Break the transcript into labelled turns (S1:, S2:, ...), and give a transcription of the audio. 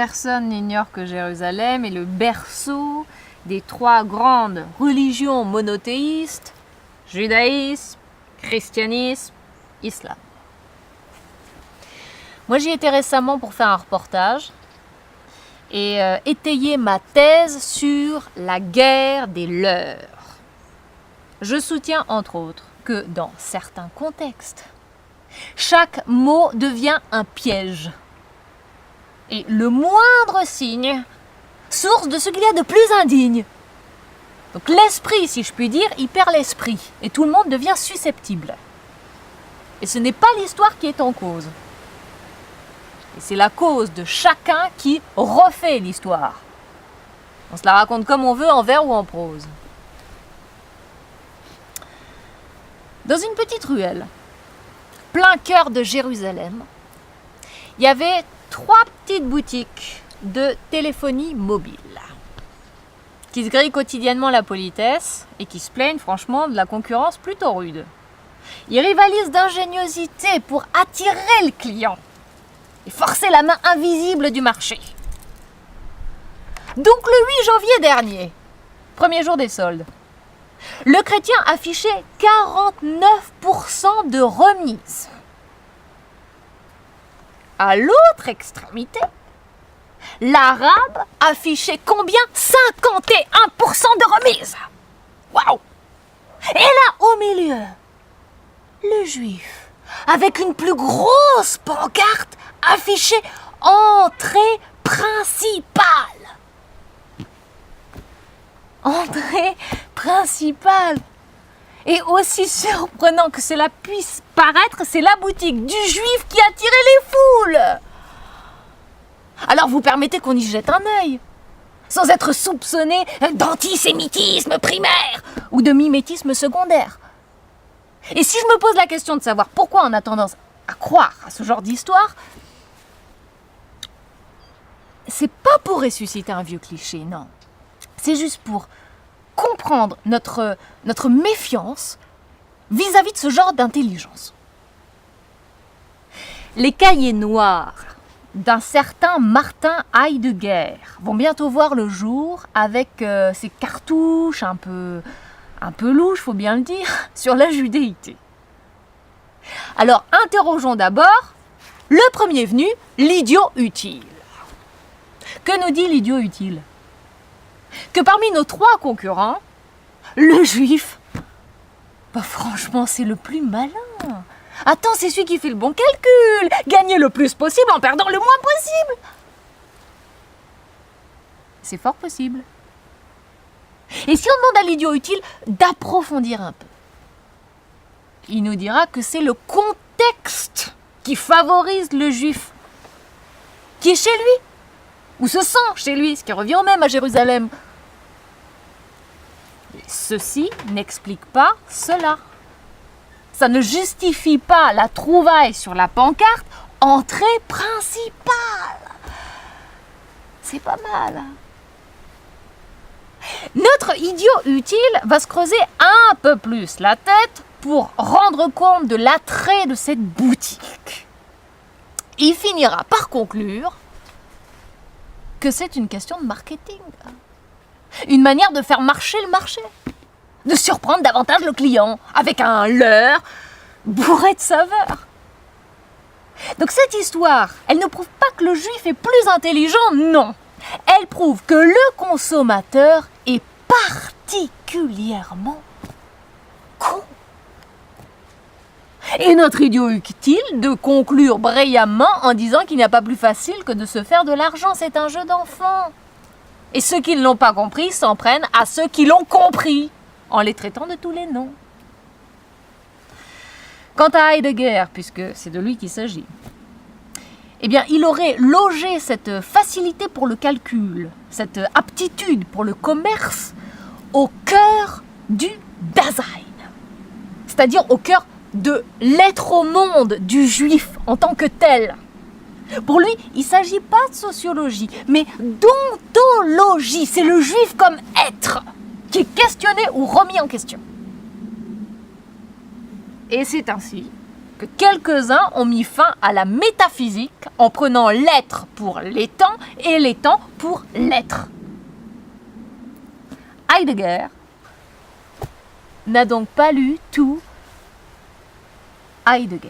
S1: personne n'ignore que Jérusalem est le berceau des 3 grandes religions monothéistes, judaïsme, christianisme, islam. Moi, j'y étais récemment pour faire un reportage et étayer ma thèse sur la guerre des leurs. Je soutiens, entre autres, que dans certains contextes, chaque mot devient un piège. Et le moindre signe, source de ce qu'il y a de plus indigne. Donc l'esprit, si je puis dire, il perd l'esprit. Et tout le monde devient susceptible. Et ce n'est pas l'histoire qui est en cause. Et c'est la cause de chacun qui refait l'histoire. On se la raconte comme on veut, en vers ou en prose. Dans une petite ruelle, plein cœur de Jérusalem, il y avait 3 petites boutiques de téléphonie mobile qui se grillent quotidiennement la politesse et qui se plaignent franchement de la concurrence plutôt rude. Ils rivalisent d'ingéniosité pour attirer le client et forcer la main invisible du marché. Donc le 8 janvier dernier, premier jour des soldes, le chrétien affichait 49% de remise. À l'autre extrémité, l'arabe affichait combien? 51% de remise. Waouh! Et là, au milieu, le juif, avec une plus grosse pancarte, affichait entrée principale. Entrée principale. Et aussi surprenant que cela puisse paraître, c'est la boutique du juif qui attirait les foules. Alors vous permettez qu'on y jette un œil, sans être soupçonné d'antisémitisme primaire ou de mimétisme secondaire. Et si je me pose la question de savoir pourquoi on a tendance à croire à ce genre d'histoire, c'est pas pour ressusciter un vieux cliché, non. C'est juste pour comprendre notre méfiance vis-à-vis de ce genre d'intelligence. Les cahiers noirs d'un certain Martin Heidegger vont bientôt voir le jour avec ces cartouches un peu louches, faut bien le dire, sur la judéité. Alors, interrogeons d'abord le premier venu, l'idiot utile. Que nous dit l'idiot utile? Que parmi nos 3 concurrents, le juif, franchement, c'est le plus malin. Attends, c'est celui qui fait le bon calcul, gagner le plus possible en perdant le moins possible. C'est fort possible. Et si on demande à l'idiot utile d'approfondir un peu, il nous dira que c'est le contexte qui favorise le juif, qui est chez lui, ou se sent chez lui, ce qui revient au même à Jérusalem. Et ceci n'explique pas cela. Ça ne justifie pas la trouvaille sur la pancarte « Entrée principale ». C'est pas mal. Notre idiot utile va se creuser un peu plus la tête pour rendre compte de l'attrait de cette boutique. Il finira par conclure que c'est une question de marketing. Une manière de faire marcher le marché. De surprendre davantage le client avec un leurre bourré de saveur. Donc cette histoire, elle ne prouve pas que le juif est plus intelligent, non. Elle prouve que le consommateur est particulièrement con. Et notre idiot utile de conclure brillamment en disant qu'il n'y a pas plus facile que de se faire de l'argent, c'est un jeu d'enfant. Et ceux qui ne l'ont pas compris s'en prennent à ceux qui l'ont compris, en les traitant de tous les noms. Quant à Heidegger, puisque c'est de lui qu'il s'agit, eh bien, il aurait logé cette facilité pour le calcul, cette aptitude pour le commerce, au cœur du Dasein, c'est-à-dire au cœur de l'être au monde du juif en tant que tel. Pour lui, il ne s'agit pas de sociologie, mais d'ontologie. C'est le juif comme être qui est questionné ou remis en question. Et c'est ainsi que quelques-uns ont mis fin à la métaphysique en prenant l'être pour l'étant et l'étant pour l'être. Heidegger n'a donc pas lu tout Heidegger.